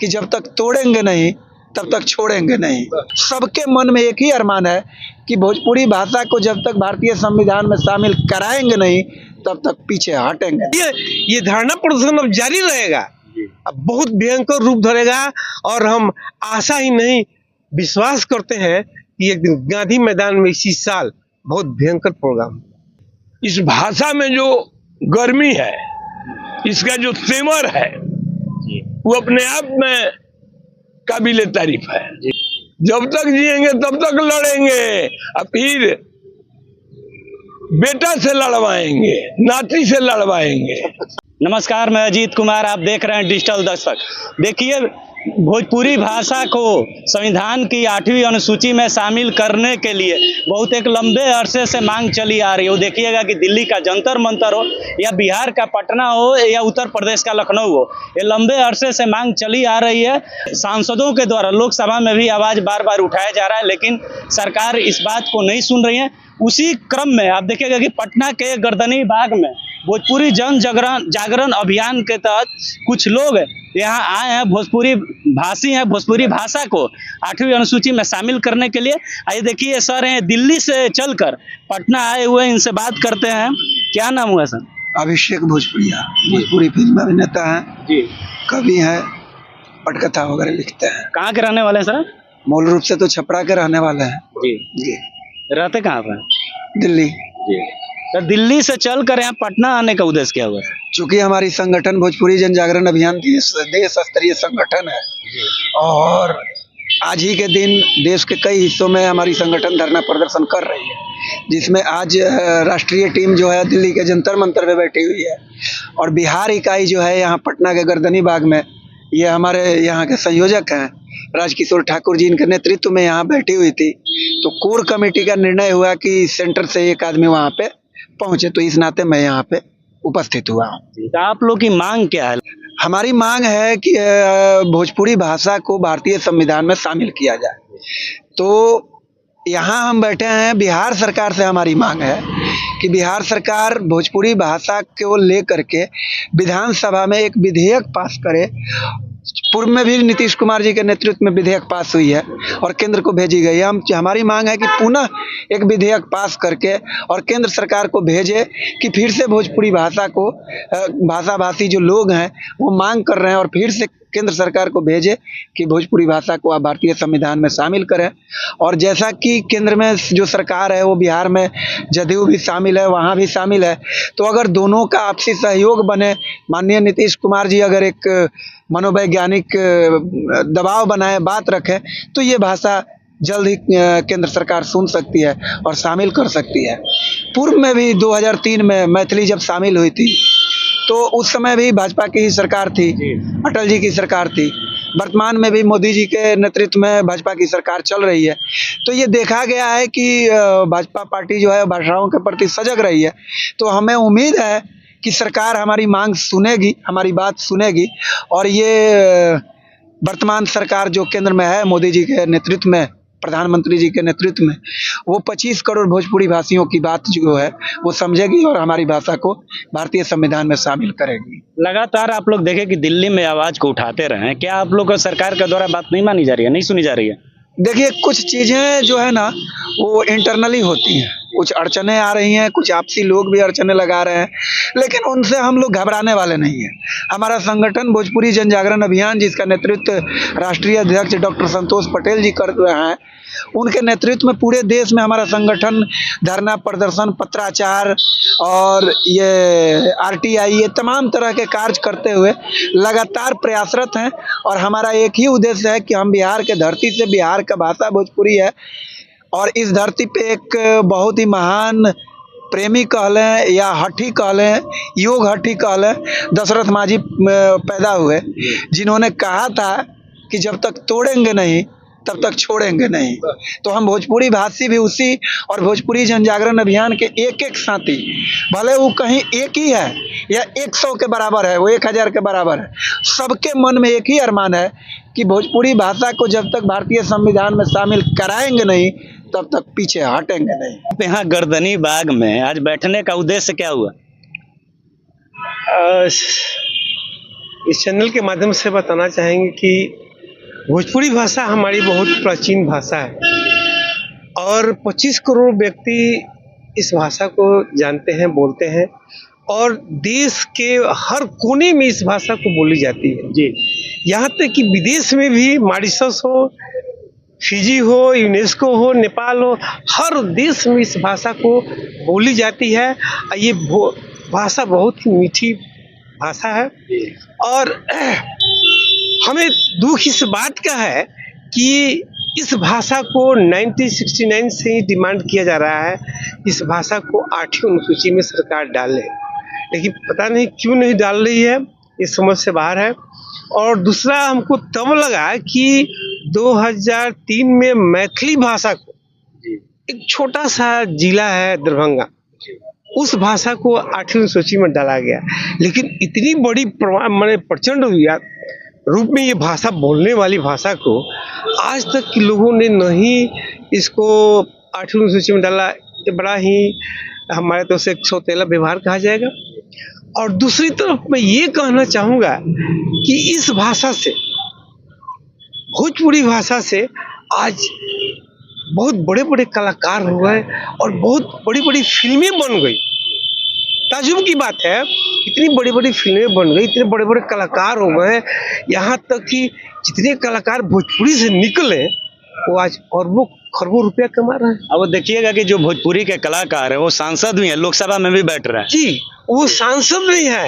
कि जब तक तोड़ेंगे नहीं तब तक छोड़ेंगे नहीं। सबके मन में एक ही अरमान है कि भोजपुरी भाषा को जब तक भारतीय संविधान में शामिल कराएंगे नहीं तब तक पीछे हटेंगे। ये धरना प्रदर्शन अब जारी रहेगा, अब बहुत भयंकर रूप धरेगा और हम आशा ही नहीं विश्वास करते हैं कि एक दिन गांधी मैदान में इसी साल बहुत भयंकर प्रोग्राम। इस भाषा में जो गर्मी है, इसका जो तेवर है, वो अपने आप में काबिले तारीफ है। जब तक जिएंगे तब तक लड़ेंगे, और फिर बेटा से लड़वाएंगे, नाती से लड़वाएंगे। नमस्कार, मैं अजीत कुमार, आप देख रहे हैं डिजिटल दस्तक। देखिए, भोजपुरी भाषा को संविधान की 8वीं अनुसूची में शामिल करने के लिए बहुत एक लंबे अरसे से मांग चली आ रही है। वो देखिएगा कि दिल्ली का जंतर मंतर हो या बिहार का पटना हो या उत्तर प्रदेश का लखनऊ हो, ये लंबे अरसे से मांग चली आ रही है। सांसदों के द्वारा लोकसभा में भी आवाज बार बार उठाया जा रहा है, लेकिन सरकार इस बात को नहीं सुन रही है। उसी क्रम में आप देखिएगा कि पटना के गर्दनी बाग में भोजपुरी जन जागरण अभियान के तहत कुछ लोग यहाँ आए हैं, भोजपुरी भाषी हैं, भोजपुरी भाषा को 8वीं अनुसूची में शामिल करने के लिए। आइए देखिए, सर हैं दिल्ली से चलकर पटना आए हुए, इनसे बात करते हैं। क्या नाम हुआ सर? अभिषेक भोजपुरिया, भोजपुरी फिल्म अभिनेता हैं जी, कवि हैं, पटकथा वगैरह लिखते हैं। कहाँ के रहने वाले हैं सर? मूल रूप से तो छपरा के रहने वाले हैं जी जी। रहते कहाँ पर? दिल्ली जी। तो दिल्ली से चलकर यहाँ पटना आने का उद्देश्य क्या हुआ? चूंकि हमारी संगठन भोजपुरी जन जागरण अभियान देश स्तरीय संगठन है और आज ही के दिन देश के कई हिस्सों में हमारी संगठन धरना प्रदर्शन कर रही है, जिसमें आज राष्ट्रीय टीम जो है दिल्ली के जंतर मंतर में बैठी हुई है और बिहार इकाई जो है यहाँ पटना के गर्दनी बाग में, ये हमारे यहाँ के संयोजक हैं राजकिशोर ठाकुर जी, इनके नेतृत्व में यहाँ बैठी हुई थी। तो कोर कमेटी का निर्णय हुआ कि सेंटर से एक आदमी वहाँ पे पहुंचे, तो इस नाते मैं यहाँ पे उपस्थित हुआ हूँ। तो आप लोग की मांग क्या है? हमारी मांग है कि भोजपुरी भाषा को भारतीय संविधान में शामिल किया जाए। तो यहाँ हम बैठे हैं, बिहार सरकार से हमारी मांग है कि बिहार सरकार भोजपुरी भाषा को लेकर के विधानसभा में एक विधेयक पास करे। पूर्व में भी नीतीश कुमार जी के नेतृत्व में विधेयक पास हुई है और केंद्र को भेजी गई है। हमारी मांग है कि पुनः एक विधेयक पास करके और केंद्र सरकार को भेजे कि फिर से भोजपुरी भाषा को भाषाभाषी जो लोग हैं वो मांग कर रहे हैं और फिर से केंद्र सरकार को भेजे कि भोजपुरी भाषा को आप भारतीय संविधान में शामिल करें। और जैसा कि केंद्र में जो सरकार है वो बिहार में जदयू भी शामिल है, वहाँ भी शामिल है, तो अगर दोनों का आपसी सहयोग बने, माननीय नीतीश कुमार जी अगर एक मनोवैज्ञानिक दबाव बनाए, बात रखें, तो ये भाषा जल्द ही केंद्र सरकार सुन सकती है और शामिल कर सकती है। पूर्व में भी 2003 में मैथिली जब शामिल हुई थी तो उस समय भी भाजपा की ही सरकार थी, अटल जी की सरकार थी। वर्तमान में भी मोदी जी के नेतृत्व में भाजपा की सरकार चल रही है। तो ये देखा गया है कि भाजपा पार्टी जो है भाषाओं के प्रति सजग रही है। तो हमें उम्मीद है कि सरकार हमारी मांग सुनेगी, हमारी बात सुनेगी और ये वर्तमान सरकार जो केंद्र में है मोदी जी के नेतृत्व में, प्रधानमंत्री जी के नेतृत्व में, वो 25 करोड़ भोजपुरी भाषियों की बात जो है वो समझेगी और हमारी भाषा को भारतीय संविधान में शामिल करेगी। लगातार आप लोग देखें कि दिल्ली में आवाज को उठाते रहे हैं, क्या आप लोग को सरकार के द्वारा बात नहीं मानी जा रही है, नहीं सुनी जा रही है? देखिए, कुछ चीज़ें जो है ना वो इंटरनली होती हैं, कुछ अड़चने आ रही हैं, कुछ आपसी लोग भी अड़चने लगा रहे हैं, लेकिन उनसे हम लोग घबराने वाले नहीं हैं। हमारा संगठन भोजपुरी जन जागरण अभियान, जिसका नेतृत्व राष्ट्रीय अध्यक्ष डॉक्टर संतोष पटेल जी कर रहे हैं, उनके नेतृत्व में पूरे देश में हमारा संगठन धरना प्रदर्शन, पत्राचार और ये RTI, ये तमाम तरह के कार्य करते हुए लगातार प्रयासरत हैं। और हमारा एक ही उद्देश्य है कि हम बिहार के धरती से, बिहार का भाषा भोजपुरी है और इस धरती पे एक बहुत ही महान प्रेमी कह लें या हठी कह लें, योग हठी कह लें, दशरथ माझी पैदा हुए, जिन्होंने कहा था कि जब तक तोड़ेंगे नहीं तब तक छोड़ेंगे नहीं। तो हम भोजपुरी भाषी भी उसी और भोजपुरी जन जागरण अभियान के एक एक साथी, भले वो कहीं एक ही है या 100 के बराबर है, वो 1000 के बराबर है, सबके मन में एक ही अरमान है कि भोजपुरी भाषा को जब तक भारतीय संविधान में शामिल कराएंगे नहीं तब तक पीछे हटेंगे नहीं। यहाँ गर्दनी बाग में आज बैठने का उद्देश्य क्या हुआ? इस चैनल के माध्यम से बताना चाहेंगे कि भोजपुरी भाषा हमारी बहुत प्राचीन भाषा है और 25 करोड़ व्यक्ति इस भाषा को जानते हैं, बोलते हैं और देश के हर कोने में इस भाषा को बोली जाती है जी। यहाँ तक कि विदेश में भी, मॉरिशस हो, फिजी हो, यूनेस्को हो, नेपाल हो, हर देश में इस भाषा को बोली जाती है। ये भाषा बहुत ही मीठी भाषा है और हमें दुख इस बात का है कि इस भाषा को 1969 से ही डिमांड किया जा रहा है, इस भाषा को 8वीं अनुसूची में सरकार डाले, लेकिन पता नहीं क्यों नहीं डाल रही है, ये समझ से बाहर है। और दूसरा हमको तब लगा कि 2003 में मैथिली भाषा को, एक छोटा सा जिला है दरभंगा, उस भाषा को 8वीं सूची में डाला गया, लेकिन इतनी बड़ी प्रचंड रूप में ये भाषा बोलने वाली भाषा को आज तक के लोगों ने नहीं इसको 8वीं सूची में डाला। ये बड़ा ही हमारे तो से सौतेला व्यवहार कहा जाएगा। और दूसरी तरफ मैं ये कहना चाहूँगा कि इस भाषा से, भोजपुरी भाषा से आज बहुत बड़े बड़े कलाकार हो गए और बहुत बड़ी बड़ी फिल्में बन गई। ताजुब की बात है, इतनी बड़ी बड़ी फिल्में बन गई, इतने बड़े बड़े कलाकार हो गए, यहाँ तक कि जितने कलाकार भोजपुरी से निकले वो आज अरबों खरबों रुपया कमा रहे हैं। अब देखिएगा कि जो भोजपुरी के कलाकार है वो सांसद भी हैं, लोकसभा में भी बैठ रहे हैं जी। वो सांसद भी हैं,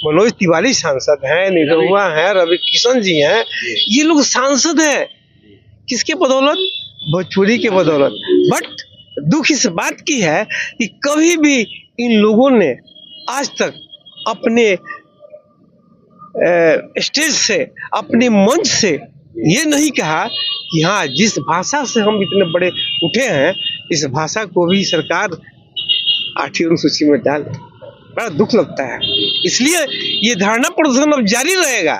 मनोज तिवारी सांसद हैं, निरहुआ हैं, रवि किशन जी हैं, ये लोग सांसद हैं। किसके बदौलत? भोजपुरी के बदौलत। बट दुख इस बात की है कि कभी भी इन लोगों ने आज तक अपने स्टेज से, अपने मंच से ये नहीं कहा कि हाँ, जिस भाषा से हम इतने बड़े उठे हैं, इस भाषा को भी सरकार 8वीं अनुसूची में डाल। बड़ा दुख लगता है। इसलिए ये धरना प्रदर्शन अब जारी रहेगा,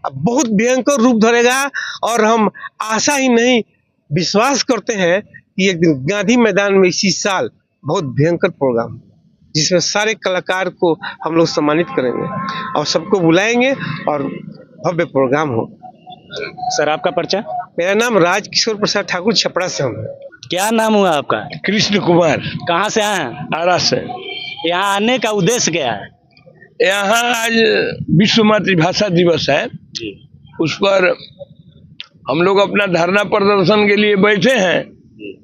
अब बहुत भयंकर रूप धरेगा और हम आशा ही नहीं, विश्वास करते हैं कि एक दिन गांधी मैदान में इसी साल बहुत भयंकर प्रोग्राम, जिसमें सारे कलाकार को हम लोग सम्मानित करेंगे और सबको बुलाएंगे और भव्य प्रोग्राम हो। सर, आपका परिचय? मेरा नाम राजकिशोर प्रसाद ठाकुर, छपरा से हूँ। क्या नाम हुआ आपका? कृष्ण कुमार। कहाँ से आए हैं? आरा से। यहाँ आने का उद्देश्य क्या है? यहाँ आज विश्व मातृभाषा दिवस है, उस पर हम लोग अपना धरना प्रदर्शन के लिए बैठे हैं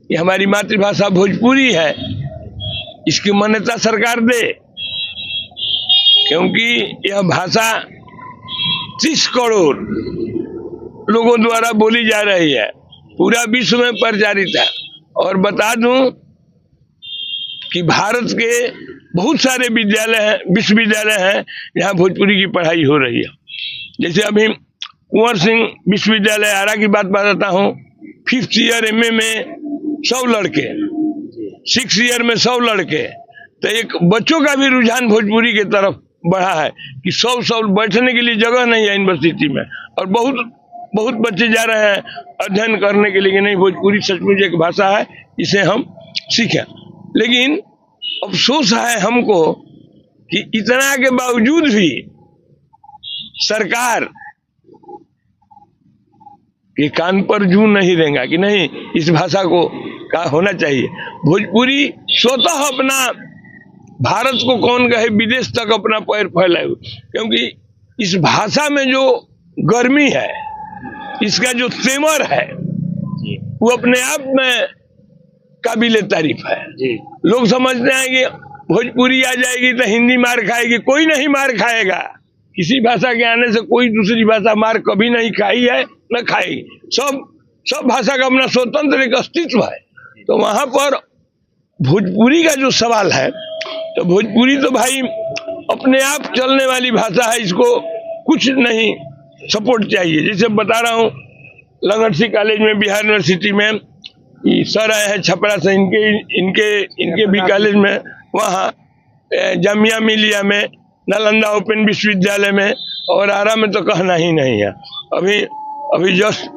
कि हमारी मातृभाषा भोजपुरी है, इसकी मान्यता सरकार दे, क्योंकि यह भाषा 30 करोड़ लोगों द्वारा बोली जा रही है, पूरा विश्व में प्रचारित है। और बता दूं कि भारत के बहुत सारे विश्वविद्यालय हैं जहां भोजपुरी की पढ़ाई हो रही है। जैसे अभी कुंवर सिंह विश्वविद्यालय आरा की बात बताता हूँ, 5th ईयर MA में 100 लड़के, 6th ईयर में 100 लड़के। तो एक बच्चों का भी रुझान भोजपुरी की तरफ बढ़ा है कि 100 बैठने के लिए जगह नहीं है यूनिवर्सिटी में, और बहुत बच्चे जा रहे हैं अध्ययन करने के लिए। नहीं, भोजपुरी सचमुच एक भाषा है, इसे हम सीखें। लेकिन अफसोस है हमको कि इतना के बावजूद भी सरकार के कान पर जूं नहीं देगा कि नहीं, इस भाषा को का होना चाहिए। भोजपुरी स्वतः अपना, भारत को कौन कहे, विदेश तक अपना पैर फैलाए, क्योंकि इस भाषा में जो गर्मी है, इसका जो तेवर है, वो अपने आप में काबिले तारीफ है। लोग समझते हैं कि भोजपुरी आ जाएगी तो हिंदी मार खाएगी। कोई नहीं मार खाएगा। किसी भाषा के आने से कोई दूसरी भाषा मार कभी नहीं खाई है, न खाएगी। सब भाषा का अपना स्वतंत्र एक अस्तित्व है। तो वहां पर भोजपुरी का जो सवाल है, तो भोजपुरी तो भाई अपने आप चलने वाली भाषा है, इसको कुछ नहीं सपोर्ट चाहिए। जैसे बता रहा हूँ, लंगट कॉलेज में, बिहार यूनिवर्सिटी में सर आए हैं छपरा से, इनके भी कॉलेज में, वहाँ जामिया मिलिया में, नालंदा ओपन विश्वविद्यालय में, और आरा में तो कहना ही नहीं है। अभी जस्ट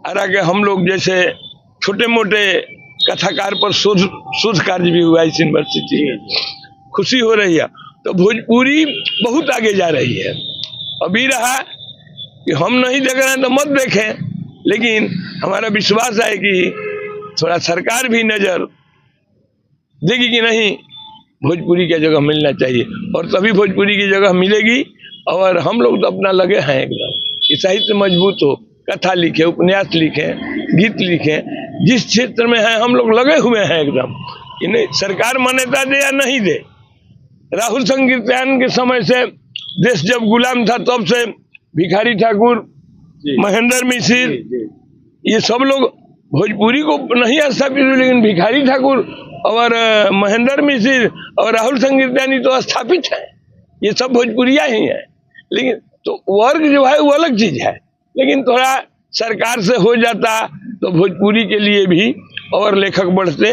आरा के हम लोग जैसे छोटे मोटे कथाकार पर शोध कार्य भी हुआ इस यूनिवर्सिटी में, खुशी हो रही है। तो भोजपुरी बहुत आगे जा रही है अभी रहा कि हम नहीं देख रहे हैं तो मत देखें, लेकिन हमारा विश्वास है कि थोड़ा सरकार भी नजर देगी कि नहीं, भोजपुरी की जगह मिलना चाहिए, और तभी भोजपुरी की जगह मिलेगी। और हम लोग तो अपना लगे हैं एकदम कि साहित्य मजबूत हो, कथा लिखे, उपन्यास लिखे, गीत लिखे, जिस क्षेत्र में है हम लोग लगे हुए हैं एकदम कि नहीं, सरकार मान्यता दे या नहीं दे। राहुल संकीर्तन के समय से देश जब गुलाम था तब से भिखारी ठाकुर, महेंद्र मिश्र, ये सब लोग भोजपुरी को नहीं स्थापित हुए, लेकिन भिखारी ठाकुर और महेंद्र मिश्र और राहुल संकीर्तनी तो स्थापित है। ये सब भोजपुरिया ही है, लेकिन तो वर्ग जो है वो अलग चीज है। लेकिन थोड़ा सरकार से हो जाता तो भोजपुरी के लिए भी और लेखक बढ़ते,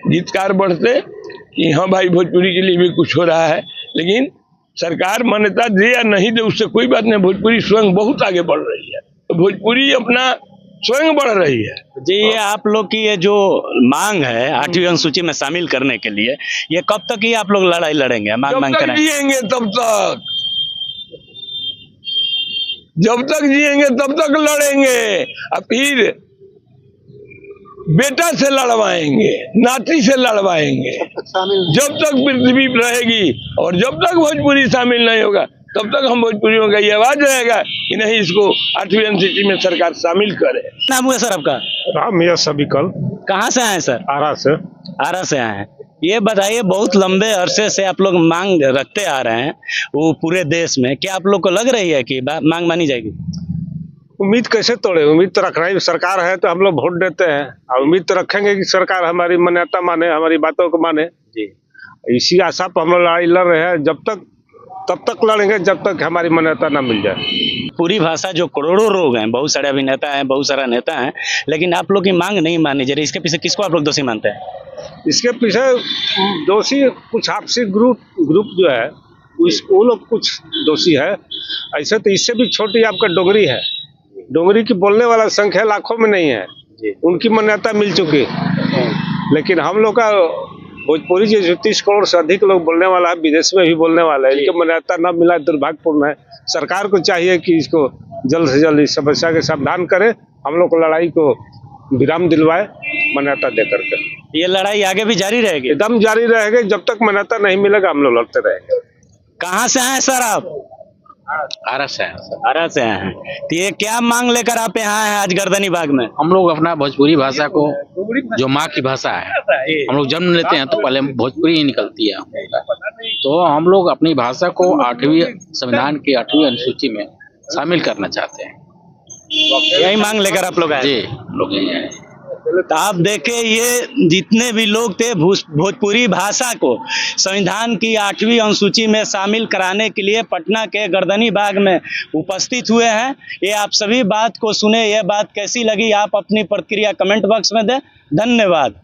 गीतकार बढ़ते कि हाँ भाई भोजपुरी के लिए भी कुछ हो रहा है। लेकिन सरकार मान्यता दे या नहीं दे उससे कोई बात नहीं, भोजपुरी स्वयं बहुत आगे बढ़ रही है, तो भोजपुरी अपना स्वयं बढ़ रही है। जी, ये आप लोग की ये जो मांग है 8वीं अनुसूची में शामिल करने के लिए, ये कब तक ही आप लोग लड़ाई लड़ेंगे, मांग करेंगे? जिएंगे तब तक, जब तक जिएंगे तब तक लड़ेंगे। और फिर बेटा से लड़वाएंगे, नाती से लड़वाएंगे, जब तक पृथ्वी रहेगी। और जब तक भोजपुरी शामिल नहीं होगा तब तक हम भोजपुरियों का ये आवाज रहेगा कि नहीं, इसको 8वीं अनुसूची में सरकार शामिल करे। नाम हुआ सर आपका? राम मियां सबिकल। कहाँ से आए सर? आरा से। आरा से आए हैं। ये बताइए, बहुत लंबे अरसे से आप लोग मांग रखते आ रहे हैं वो पूरे देश में, क्या आप लोग को लग रही है कि मांग मानी जाएगी? उम्मीद कैसे तोड़े, उम्मीद तो रख रही है। सरकार है तो हम लोग वोट देते हैं और उम्मीद तो रखेंगे कि सरकार हमारी मान्यता माने, हमारी बातों को माने जी। इसी आशा पर हम लोग लड़ाई लड़ रहे हैं, तब तक लड़ेंगे जब तक हमारी मान्यता ना मिल जाए। पूरी भाषा जो करोड़ों लोग हैं, बहुत सारे अभिनेता हैं, बहुत सारा नेता हैं, लेकिन आप लोग की मांग नहीं मानी जा रही, इसके पीछे किसको आप लोग दोषी मानते हैं? इसके पीछे दोषी कुछ आपसी ग्रुप जो है वो लोग कुछ दोषी है। ऐसे तो इससे भी छोटी आपका डोगरी है, डोगरी की बोलने वाला संख्या लाखों में नहीं है, उनकी मान्यता मिल चुकी है। लेकिन हम लोग का भोजपुरी जो 30 करोड़ से अधिक लोग बोलने वाला है, विदेश में भी बोलने वाला है, इनकी मान्यता न मिला दुर्भाग्यपूर्ण है। सरकार को चाहिए कि इसको जल्द से जल्द इस समस्या के समाधान करे, हम लोग को लड़ाई को विराम दिलवाए मान्यता दे करके। ये लड़ाई आगे भी जारी रहेगी? एकदम जारी रहेगी, जब तक मान्यता नहीं मिलेगा हम लोग लड़ते रहेंगे। कहाँ से आए सर आप? आरा से हैं सर। आरा से आए हैं। तो ये क्या मांग लेकर आप यहाँ हैं आज गर्दनी बाग में? हम लोग अपना भोजपुरी भाषा को, जो माँ की भाषा है, हम लोग जन्म लेते हैं तो पहले भोजपुरी ही निकलती है, तो हम लोग अपनी भाषा को 8वीं संविधान की 8वीं अनुसूची में शामिल करना चाहते हैं। यही मांग लेकर आप लोग आए? जी, हम लोग यही आए। तो आप देखें, ये जितने भी लोग थे भोजपुरी भाषा को संविधान की 8वीं अनुसूची में शामिल कराने के लिए पटना के गर्दनी बाग में उपस्थित हुए हैं। ये आप सभी बात को सुने, ये बात कैसी लगी, आप अपनी प्रतिक्रिया कमेंट बॉक्स में दें। धन्यवाद।